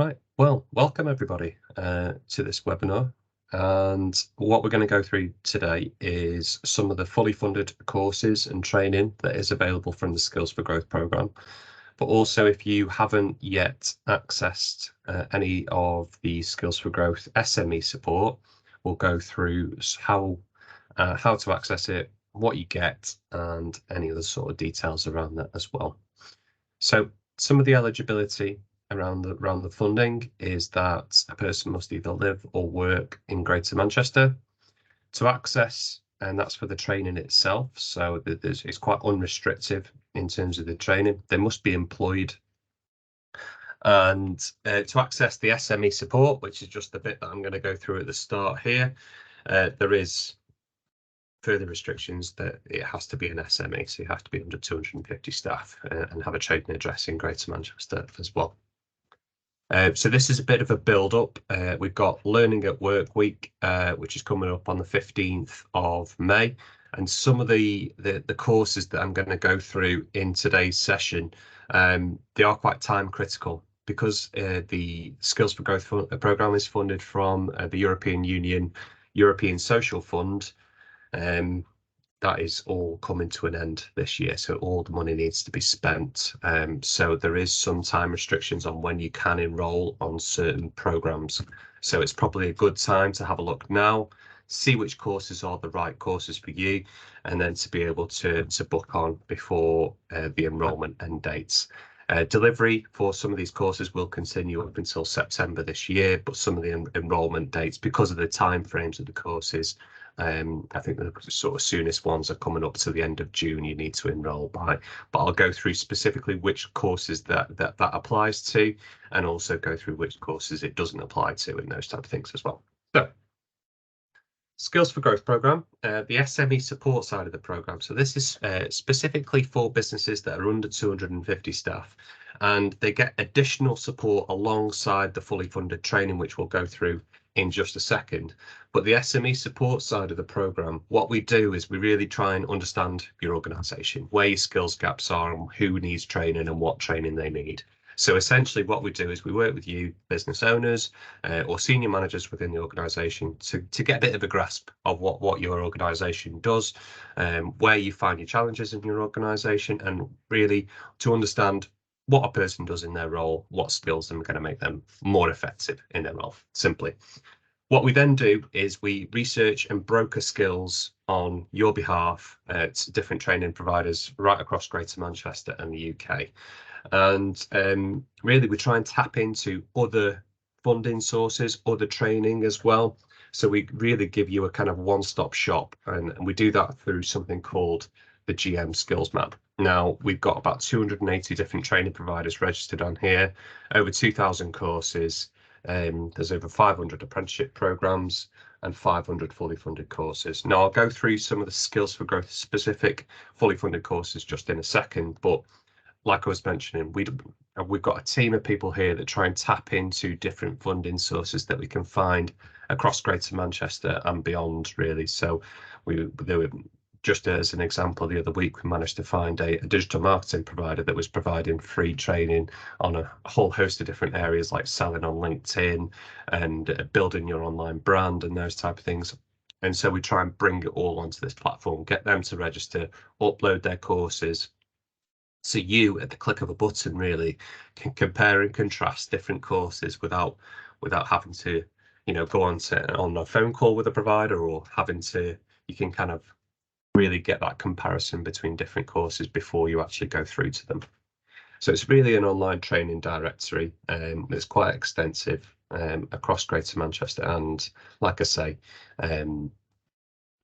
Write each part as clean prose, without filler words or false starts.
Right, well, welcome everybody to this webinar, and what we're going to go through today is some of the fully funded courses and training that is available from the Skills for Growth programme. But also, if you haven't yet accessed any of the Skills for Growth SME support, we'll go through how to access it, what you get, and any other sort of details around that as well. So some of the eligibility around the funding is that a person must either live or work in Greater Manchester to access, and that's for the training itself. So it's quite unrestrictive in terms of the training. They must be employed. And to access the SME support, which is just the bit that I'm going to go through at the start here, there is further restrictions that it has to be an SME, so you have to be under 250 staff and have a trading address in Greater Manchester as well. So this is a bit of a build-up. We've got Learning at Work Week, which is coming up on the 15th of May. And some of the courses that I'm going to go through in today's session, they are quite time critical because the Skills for Growth programme is funded from the European Union European Social Fund. That is all coming to an end this year, so all the money needs to be spent. So there is some time restrictions on when you can enrol on certain programs. So it's probably a good time to have a look now, see which courses are the right courses for you, and then to be able to book on before the enrolment end dates. Delivery for some of these courses will continue up until September this year, but some of the enrolment dates, because of the time frames of the courses, I think the sort of soonest ones are coming up to the end of June you need to enrol by. But I'll go through specifically which courses that applies to, and also go through which courses it doesn't apply to, and those type of things as well. So, Skills for Growth programme, the SME support side of the programme. So this is specifically for businesses that are under 250 staff, and they get additional support alongside the fully funded training, which we'll go through in just a second. But the SME support side of the programme, what we do is we really try and understand your organisation, where your skills gaps are, and who needs training and what training they need. So essentially what we do is we work with you, business owners or senior managers within the organisation to get a bit of a grasp of what your organisation does, where you find your challenges in your organisation, and really to understand what a person does in their role, what skills are going to make them more effective in their role, simply. What we then do is we research and broker skills on your behalf to different training providers right across Greater Manchester and the UK. And really we try and tap into other funding sources, other training as well. So we really give you a kind of one-stop shop, and we do that through something called the GM Skills Map. Now, we've got about 280 different training providers registered on here, over 2,000 courses. There's over 500 apprenticeship programs and 500 fully funded courses. Now, I'll go through some of the Skills for Growth specific fully funded courses just in a second, but like I was mentioning, we've got a team of people here that try and tap into different funding sources that we can find across Greater Manchester and beyond, really. So just as an example, the other week we managed to find a digital marketing provider that was providing free training on a whole host of different areas, like selling on LinkedIn and building your online brand and those type of things. And so we try and bring it all onto this platform, get them to register, upload their courses, so you, at the click of a button, really can compare and contrast different courses without having to, go on a phone call with a provider, or you can kind of really get that comparison between different courses before you actually go through to them. So it's really an online training directory that's quite extensive across Greater Manchester, and like I say,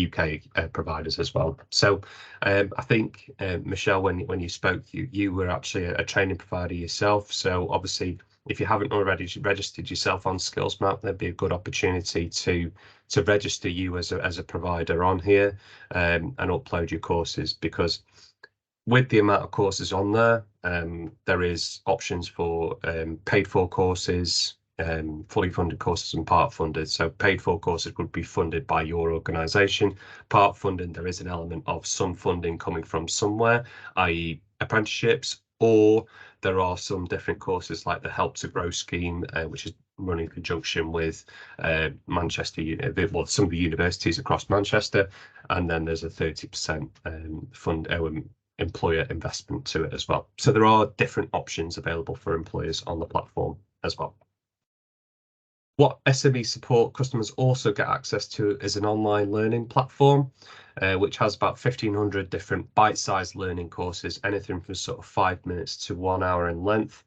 UK providers as well. So I think Michelle, when you spoke, you were actually a training provider yourself. So obviously, if you haven't already registered yourself on Skills Map, there'd be a good opportunity to register you as a provider on here and upload your courses, because with the amount of courses on there, there is options for paid for courses, fully funded courses and part funded. So paid for courses would be funded by your organisation. Part funded, there is an element of some funding coming from somewhere, i.e. apprenticeships Or there are some different courses like the Help to Grow scheme, which is run in conjunction with Manchester, well, some of the universities across Manchester, and then there's a 30% fund employer investment to it as well. So there are different options available for employers on the platform as well. What SME Support customers also get access to is an online learning platform, which has about 1,500 different bite-sized learning courses, anything from sort of 5 minutes to 1 hour in length.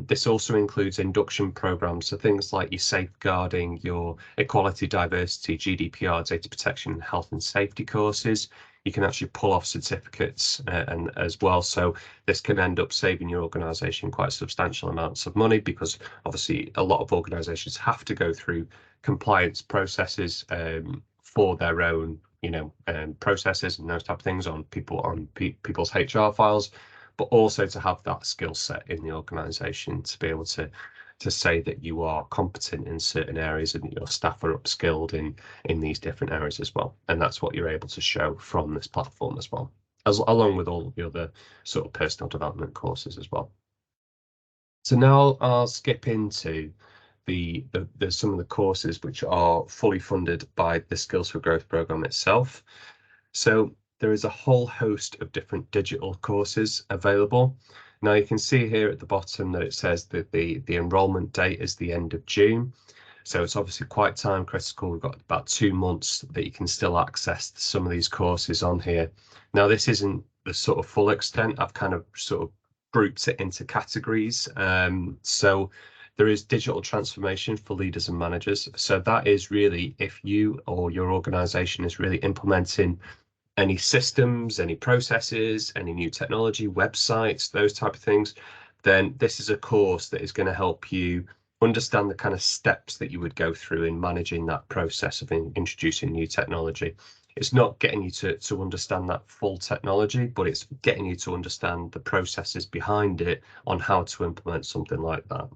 This also includes induction programs, so things like your safeguarding, your equality, diversity, GDPR, data protection, health and safety courses. You can actually pull off certificates and as well. So this can end up saving your organisation quite substantial amounts of money, because obviously a lot of organisations have to go through compliance processes for their own, processes and those type of things on people's HR files, but also to have that skill set in the organisation to be able to say that you are competent in certain areas and that your staff are upskilled in these different areas as well. And that's what you're able to show from this platform as well, along with all of the other sort of personal development courses as well. So now I'll skip into the some of the courses which are fully funded by the Skills for Growth programme itself. So there is a whole host of different digital courses available. Now you can see here at the bottom that it says that the enrolment date is the end of June. So it's obviously quite time critical. We've got about 2 months that you can still access some of these courses on here. Now this isn't the sort of full extent. I've kind of sort of grouped it into categories. So there is digital transformation for leaders and managers. So that is really if you or your organisation is really implementing any systems, any processes, any new technology, websites, those type of things, then this is a course that is going to help you understand the kind of steps that you would go through in managing that process of introducing new technology. It's not getting you to understand that full technology, but it's getting you to understand the processes behind it on how to implement something like that.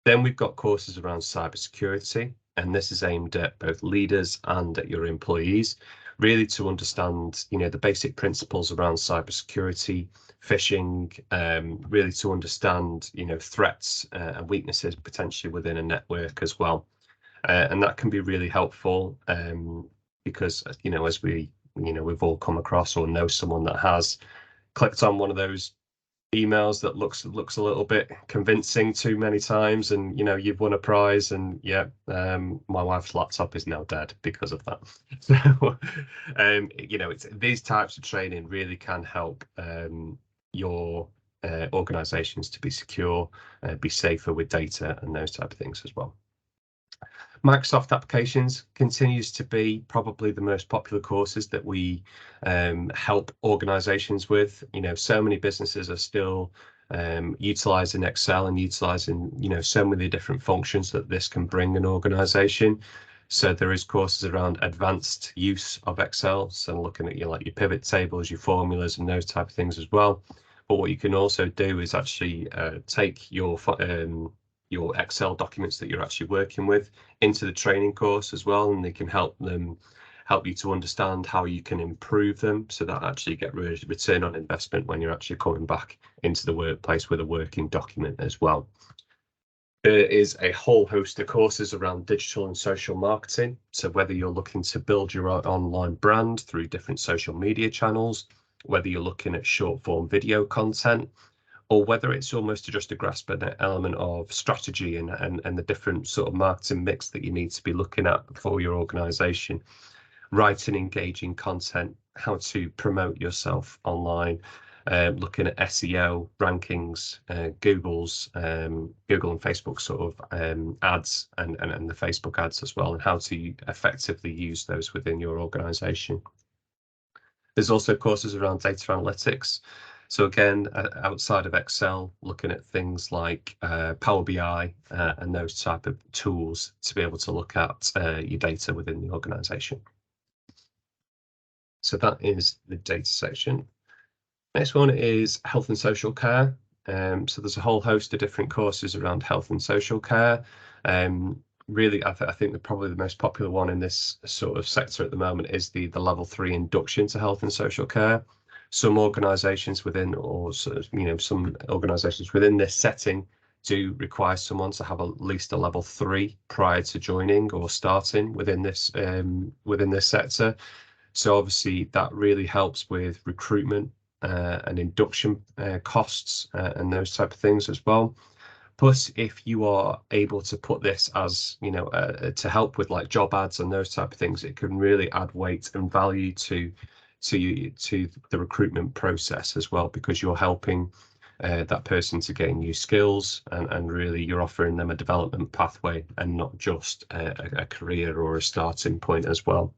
Then we've got courses around cybersecurity, and this is aimed at both leaders and at your employees, really to understand, the basic principles around cybersecurity, phishing, really to understand, threats and weaknesses potentially within a network as well. And that can be really helpful because, as we've all come across or know someone that has clicked on one of those emails that looks a little bit convincing too many times, and you've won a prize, and my wife's laptop is now dead because of that. So it's these types of training really can help your organizations to be secure, be safer with data and those type of things as well. Microsoft applications continues to be probably the most popular courses that we help organizations with. So many businesses are still utilizing Excel and utilizing, so many different functions that this can bring an organization. So there is courses around advanced use of Excel, so looking at your pivot tables, your formulas and those type of things as well. But what you can also do is actually take your Excel documents that you're actually working with into the training course as well, and they can help you to understand how you can improve them, so that actually get return on investment when you're actually coming back into the workplace with a working document as well. There is a whole host of courses around digital and social marketing. So whether you're looking to build your online brand through different social media channels, whether you're looking at short form video content, or whether it's almost just to grasp an element of strategy and the different sort of marketing mix that you need to be looking at for your organization, writing engaging content, how to promote yourself online, looking at SEO, rankings, Google and Facebook sort of ads and the Facebook ads as well, and how to effectively use those within your organization. There's also courses around data analytics. So again, outside of Excel, looking at things like Power BI and those type of tools to be able to look at your data within the organization. So that is the data section. Next one is health and social care. So there's a whole host of different courses around health and social care. Really, I think probably the most popular one in this sort of sector at the moment is the level 3 induction to health and social care. Some organisations within, or sort of, some organisations within this setting do require someone to have at least a level 3 prior to joining or starting within this sector. So obviously that really helps with recruitment and induction costs and those type of things as well. Plus, if you are able to put this as, to help with like job ads and those type of things, it can really add weight and value to the recruitment process as well, because you're helping that person to gain new skills, and really you're offering them a development pathway and not just a career or a starting point as well.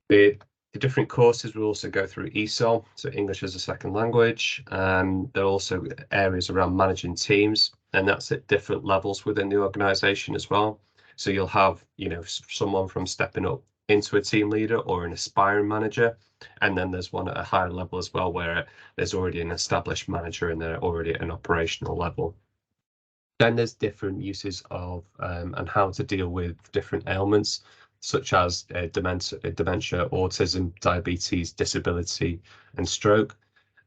The different courses will also go through ESOL, so English as a second language. There are also areas around managing teams, and that's at different levels within the organisation as well. So you'll have, someone from stepping up into a team leader or an aspiring manager, and then there's one at a higher level as well where there's already an established manager and they're already at an operational level. Then there's different uses of and how to deal with different ailments, such as dementia, autism, diabetes, disability, and stroke.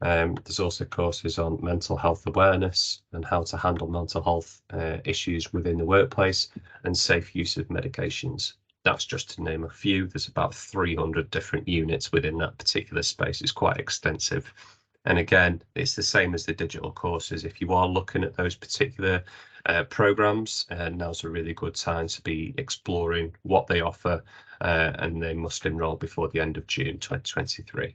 There's also courses on mental health awareness and how to handle mental health issues within the workplace, and safe use of medications. That's just to name a few. There's about 300 different units within that particular space. It's quite extensive. And again, it's the same as the digital courses. If you are looking at those particular programs, now's a really good time to be exploring what they offer, and they must enrol before the end of June 2023.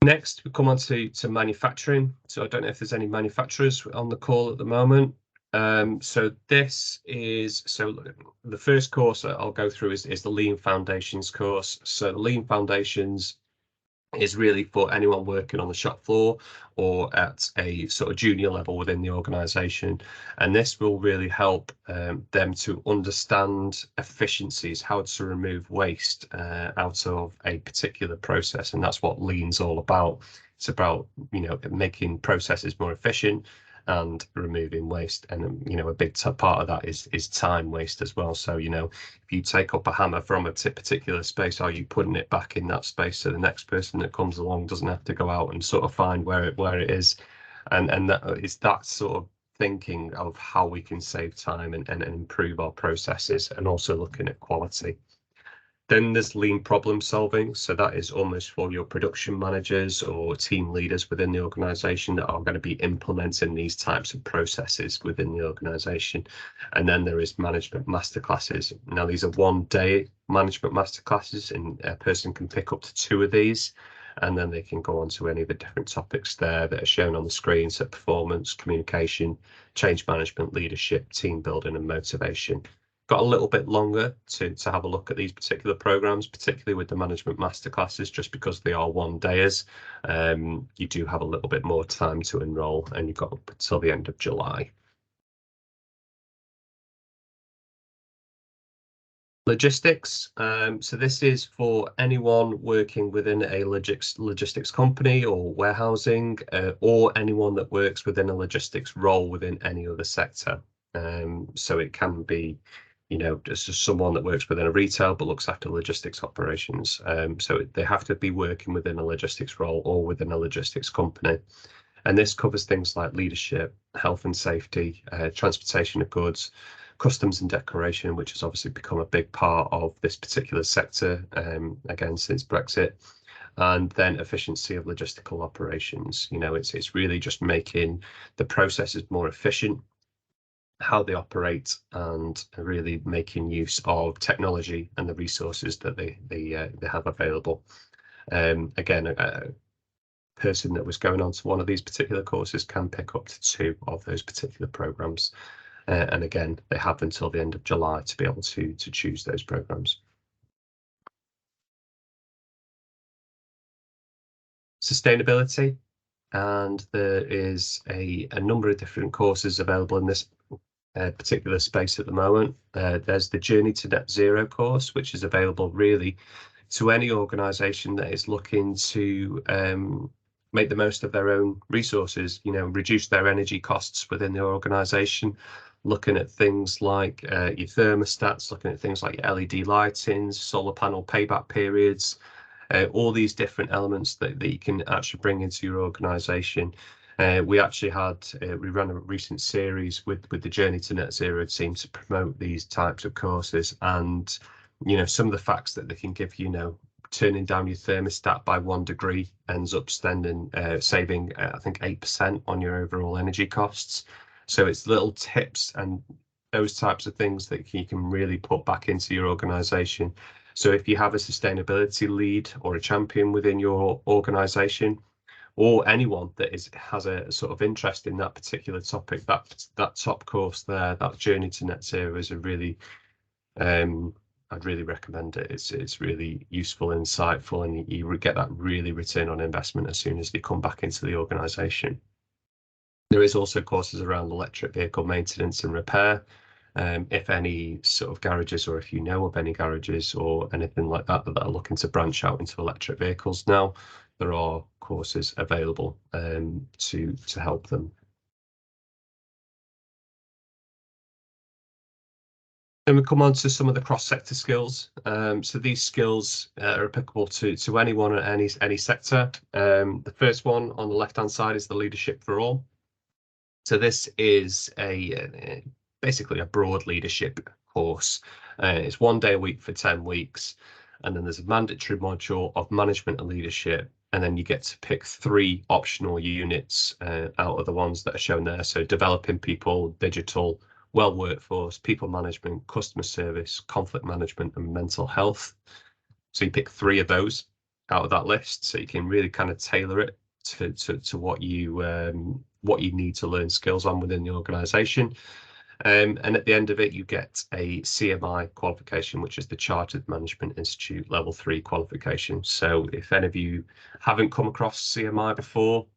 Next, we come on to manufacturing. So I don't know if there's any manufacturers on the call at the moment. So this is, the first course that I'll go through is the Lean Foundations course. So the Lean Foundations is really for anyone working on the shop floor or at a sort of junior level within the organisation, and this will really help them to understand efficiencies, how to remove waste out of a particular process, and that's what Lean's all about. It's about making processes more efficient and removing waste, and a big part of that is time waste as well. So if you take up a hammer from a particular space, are you putting it back in that space so the next person that comes along doesn't have to go out and sort of find where it is, and that is that sort of thinking of how we can save time and improve our processes, and also looking at quality. Then there's lean problem solving. So that is almost for your production managers or team leaders within the organisation that are going to be implementing these types of processes within the organisation. And then there is management masterclasses. Now, these are 1-day management masterclasses, and a person can pick up to 2 of these, and then they can go on to any of the different topics there that are shown on the screen. So performance, communication, change management, leadership, team building, and motivation. Got a little bit longer to have a look at these particular programs, particularly with the management masterclasses, just because they are 1-dayers. You do have a little bit more time to enrol, and you've got up until the end of July. Logistics. So this is for anyone working within a logistics company or warehousing, or anyone that works within a logistics role within any other sector. So it can be just someone that works within a retail but looks after logistics operations. So they have to be working within a logistics role or within a logistics company. And this covers things like leadership, health and safety, transportation of goods, customs and declaration, which has obviously become a big part of this particular sector, again, since Brexit. And then efficiency of logistical operations. It's really just making the processes more efficient, how they operate, and really making use of technology and the resources that they have available. Again, a person that was going on to one of these particular courses can pick up to 2 of those particular programs, and again, they have until the end of July to be able to choose those programs. Sustainability, and there is a number of different courses available in this particular space at the moment. There's the Journey to Net Zero course, which is available really to any organisation that is looking to make the most of their own resources, reduce their energy costs within the organisation, looking at things like your thermostats, looking at things like your LED lightings, solar panel payback periods, all these different elements that you can actually bring into your organisation. We actually we ran a recent series with the Journey to Net Zero team to promote these types of courses, and some of the facts that they can give you, turning down your thermostat by 1 degree ends up saving I think 8% on your overall energy costs. So it's little tips and those types of things that you can really put back into your organisation. So if you have a sustainability lead or a champion within your organisation, or anyone that has a sort of interest in that particular topic, that top course there, that Journey to Net Zero, is a really, I'd really recommend it. It's really useful, insightful, and you get that really return on investment as soon as you come back into the organisation. There is also courses around electric vehicle maintenance and repair. If any sort of garages, or if you know of any garages or anything like that are looking to branch out into electric vehicles now, there are courses available to help them. Then we come on to some of the cross-sector skills. So these skills are applicable to anyone at any sector. The first one on the left-hand side is the Leadership for All. So this is basically a broad leadership course. It's 1 day a week for 10 weeks. And then there's a mandatory module of management and leadership. And then you get to pick 3 optional units out of the ones that are shown there. So developing people, digital, well workforce, people management, customer service, conflict management, and mental health. So you pick 3 of those out of that list, so you can really kind of tailor it to what you need to learn skills on within the organisation. And at the end of it, you get a CMI qualification, which is the Chartered Management Institute Level 3 qualification. So if any of you haven't come across CMI before,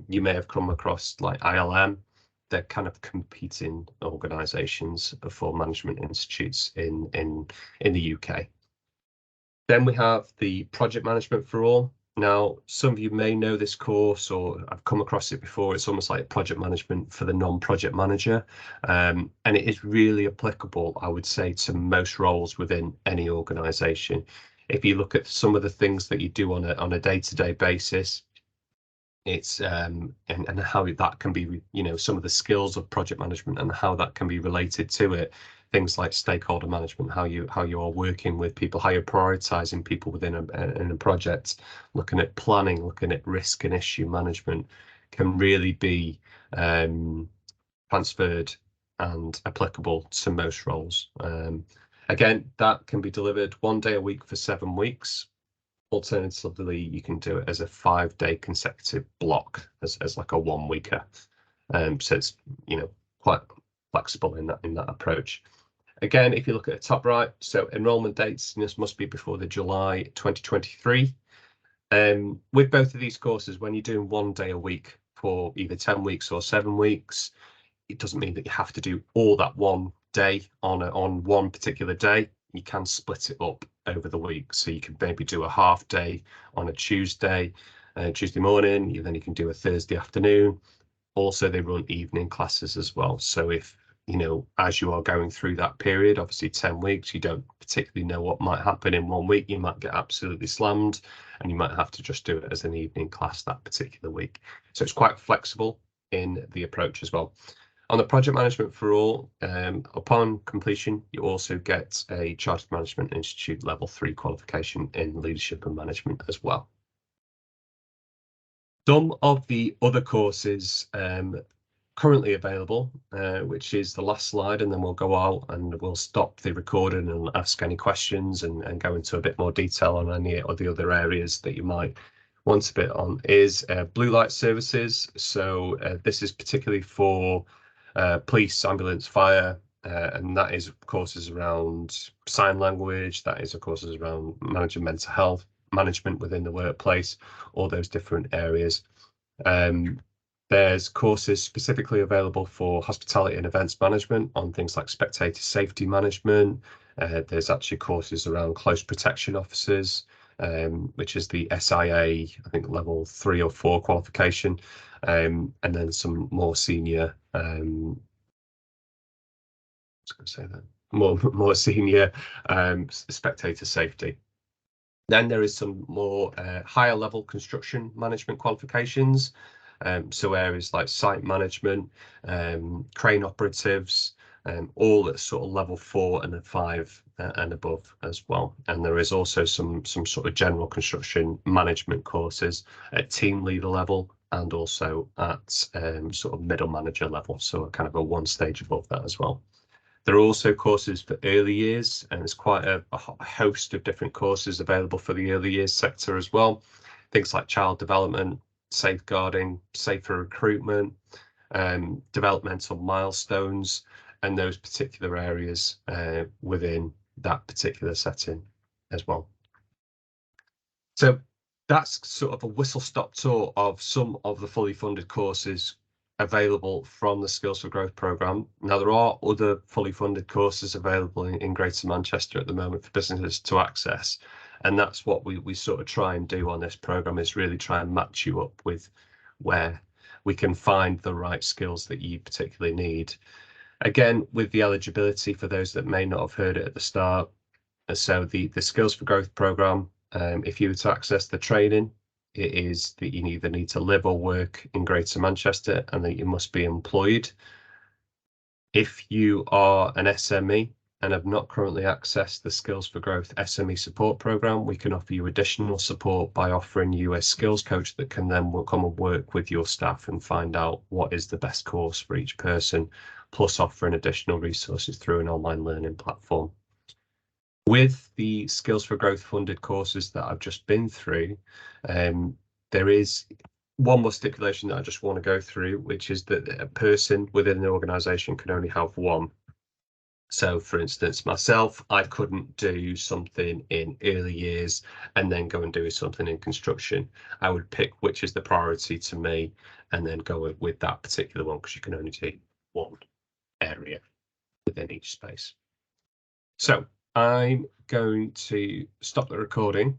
you may have come across like ILM. They're kind of competing organisations for management institutes in the UK. Then we have the Project Management for All. Now, some of you may know this course, or I've come across it before. It's almost like project management for the non-project manager, and it is really applicable, I would say, to most roles within any organisation. If you look at some of the things that you do on a day-to-day basis, it's and how that can be, some of the skills of project management and how that can be related to it. Things like stakeholder management, how you are working with people, how you're prioritizing people within a project, looking at planning, looking at risk and issue management, can really be transferred and applicable to most roles. Again, that can be delivered 1 day a week for 7 weeks. Alternatively, you can do it as a 5-day consecutive block, as like a 1-weeker. So it's quite flexible in that approach. Again, if you look at the top right, so enrolment dates, this must be before the July 2023. With both of these courses, when you're doing 1 day a week for either 10 weeks or 7 weeks, it doesn't mean that you have to do all that 1 day on one particular day. You can split it up over the week. So you can maybe do a half day on a Tuesday morning, then you can do a Thursday afternoon. Also, they run evening classes as well. So if, as you are going through that period, obviously 10 weeks, you don't particularly know what might happen in 1 week. You might get absolutely slammed and you might have to just do it as an evening class that particular week. So it's quite flexible in the approach as well. On the Project Management for All, upon completion, you also get a Chartered Management Institute Level 3 qualification in Leadership and Management as well. Some of the other courses currently available, which is the last slide, and then we'll go out and we'll stop the recording and ask any questions and go into a bit more detail on any of the other areas that you might want a bit on, is blue light services. So this is particularly for police, ambulance, fire, and that is courses around sign language, that is courses around managing mental health management within the workplace, all those different areas. There's courses specifically available for hospitality and events management on things like spectator safety management. There's actually courses around close protection officers, which is the SIA, I think level 3 or 4 qualification, and then some more senior was going to say that, more senior spectator safety. Then there is some more higher level construction management qualifications. So areas like site management, crane operatives, all at sort of level 4 and 5 and above as well. And there is also some sort of general construction management courses at team leader level and also at sort of middle manager level. So kind of a one stage above that as well. There are also courses for early years, and there's quite a host of different courses available for the early years sector as well. Things like child development, safeguarding, safer recruitment, developmental milestones, and those particular areas within that particular setting as well. So that's sort of a whistle-stop tour of some of the fully funded courses available from the Skills for Growth programme. Now, there are other fully funded courses available in Greater Manchester at the moment for businesses to access, and that's what we sort of try and do on this programme, is really try and match you up with where we can find the right skills that you particularly need. Again, with the eligibility for those that may not have heard it at the start, so the Skills for Growth programme, if you were to access the training, it is that you either need to live or work in Greater Manchester and that you must be employed. If you are an SME and have not currently accessed the Skills for Growth SME Support programme, we can offer you additional support by offering you a skills coach that can then come and work with your staff and find out what is the best course for each person, plus offering additional resources through an online learning platform. With the Skills for Growth funded courses that I've just been through, there is one more stipulation that I just want to go through, which is that a person within the organisation can only have one. So, for instance, myself, I couldn't do something in early years and then go and do something in construction. I would pick which is the priority to me and then go with that particular one, because you can only do one area within each space. So I'm going to stop the recording